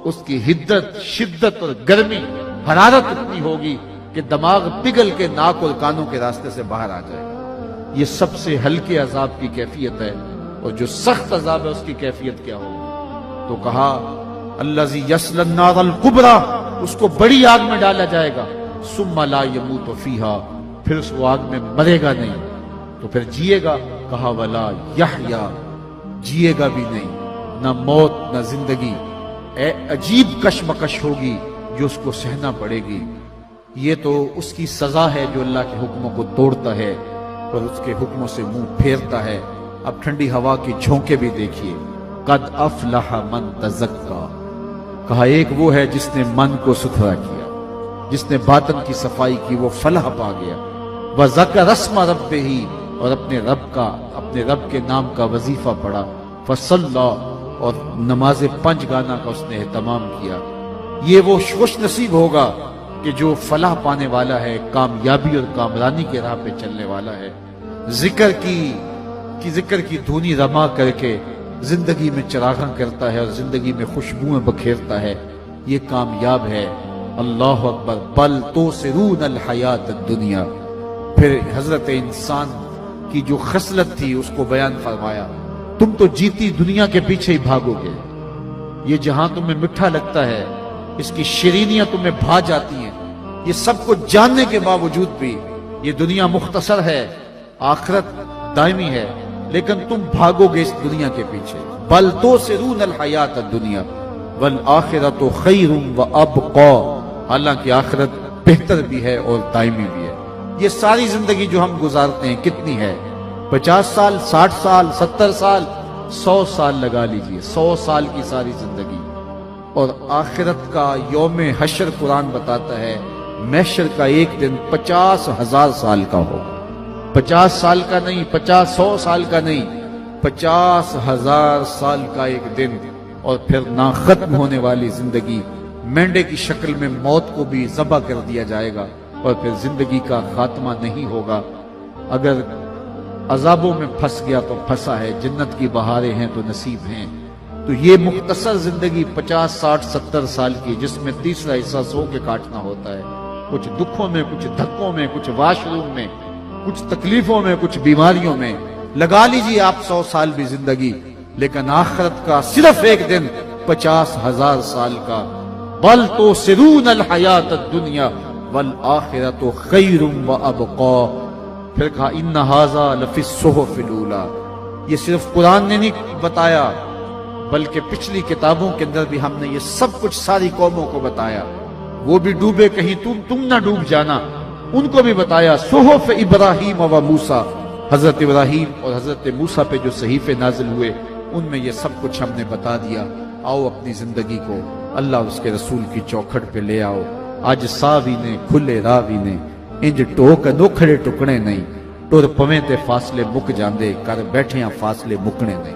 اس کی حدت، شدت اور گرمی، حرارت اتنی ہوگی کہ دماغ پگھل کے ناک اور کانوں کے راستے سے باہر آ جائے گا۔ یہ سب سے ہلکے عذاب کی کیفیت ہے، اور جو سخت عذاب ہے اس کی کیفیت کیا ہوگی؟ تو کہا الذی یصلی النار الکبریٰ، اس کو بڑی آگ میں ڈالا جائے گا، ثم لا یموت فیہا، پھر اس وہ آگ میں مرے گا نہیں، تو پھر جیے گا؟ کہا ولا یحییٰ، جیے گا بھی نہیں، نہ موت نہ زندگی۔ اے عجیب کشمکش ہوگی جو اس کو سہنا پڑے گی۔ یہ تو اس کی سزا ہے جو اللہ کے حکموں کو توڑتا ہے اور اس کے حکموں سے منہ پھیرتا ہے۔ اب ٹھنڈی ہوا کی جھونکے بھی دیکھیے، قد افلح من تزکا، کہا ایک وہ ہے جس نے من کو ستھرا کیا، جس نے باطن کی صفائی کی، وہ فلاح پا گیا۔ وذکر اسم ربہ، اور اپنے رب کے نام کا وظیفہ پڑھا، فصلی، اور نماز پنج گانا کا اس نے اہتمام کیا۔ یہ وہ خوش نصیب ہوگا کہ جو فلاح پانے والا ہے، کامیابی اور کامرانی کے راہ پہ چلنے والا ہے، ذکر کی دھونی رما کر کے زندگی میں چراغاں کرتا ہے اور زندگی میں خوشبوئیں بکھیرتا ہے، یہ کامیاب ہے۔ اللہ اکبر، بل توثرون الحیات الدنیا۔ پھر حضرت انسان کی جو خصلت تھی اس کو بیان فرمایا، تم تو جیتی دنیا کے پیچھے ہی بھاگو گے، یہ جہاں تمہیں میٹھا لگتا ہے، اس کی شیرینیاں تمہیں بھا جاتی ہیں، یہ سب کو جاننے کے باوجود بھی یہ دنیا مختصر ہے، آخرت دائمی ہے، لیکن تم بھاگو گے اس دنیا کے پیچھے۔ بل توثرون الحیات الدنیا والآخرۃ خیر وابقی، حالانکہ آخرت بہتر بھی ہے اور دائمی بھی ہے۔ یہ ساری زندگی جو ہم گزارتے ہیں کتنی ہے؟ 50 سال، 60 سال، 70 سال، 100 سال لگا لیجئے، 100 سال کی ساری زندگی۔ اور آخرت کا یوم حشر قرآن بتاتا ہے محشر کا ایک دن 50,000 سال کا ہوگا، 50 سال کا نہیں، 100 سال کا نہیں، 50,000 سال کا ایک دن۔ اور پھر نہ ختم ہونے والی زندگی، مینڈے کی شکل میں موت کو بھی ذبح کر دیا جائے گا، اور پھر زندگی کا خاتمہ نہیں ہوگا۔ اگر عذابوں میں پھنس گیا تو پھنسا ہے، جنت کی بہاریں ہیں تو نصیب ہیں۔ تو یہ مختصر زندگی 50، 60، 70 سال کی، جس میں تیسرا حصہ سو کے کاٹنا ہوتا ہے، کچھ دکھوں میں، کچھ دھکوں میں، کچھ واش روم میں، کچھ تکلیفوں میں، کچھ بیماریوں میں، لگا لیجئے آپ 100 سال بھی زندگی، لیکن آخرت کا صرف ایک دن 50,000 سال کا۔ بل توثرون الحیات الدنیا والآخرۃ خیر وابقی۔ پھر کہا ان ھذا لفی الصحف الاولی، یہ صرف قرآن نے نہیں بتایا بلکہ پچھلی کتابوں کے اندر بھی ہم نے یہ سب کچھ ساری قوموں کو بتایا، وہ بھی ڈوبے کہیں تم نہ ڈوب جانا، ان کو بھی بتایا۔ صحف ابراہیم و موسیٰ، حضرت ابراہیم اور حضرت موسیٰ پہ جو صحیفے نازل ہوئے ان میں یہ سب کچھ ہم نے بتا دیا۔ آؤ اپنی زندگی کو اللہ اس کے رسول کی چوکھٹ پہ لے آؤ۔ آج ساوی نے کھلے راوی نے انج ٹوک نوکھڑے ٹکڑے نہیں، ٹر پویں تے فاصلے مک جاندے، کر بیٹھیاں فاصلے مکنے نہیں۔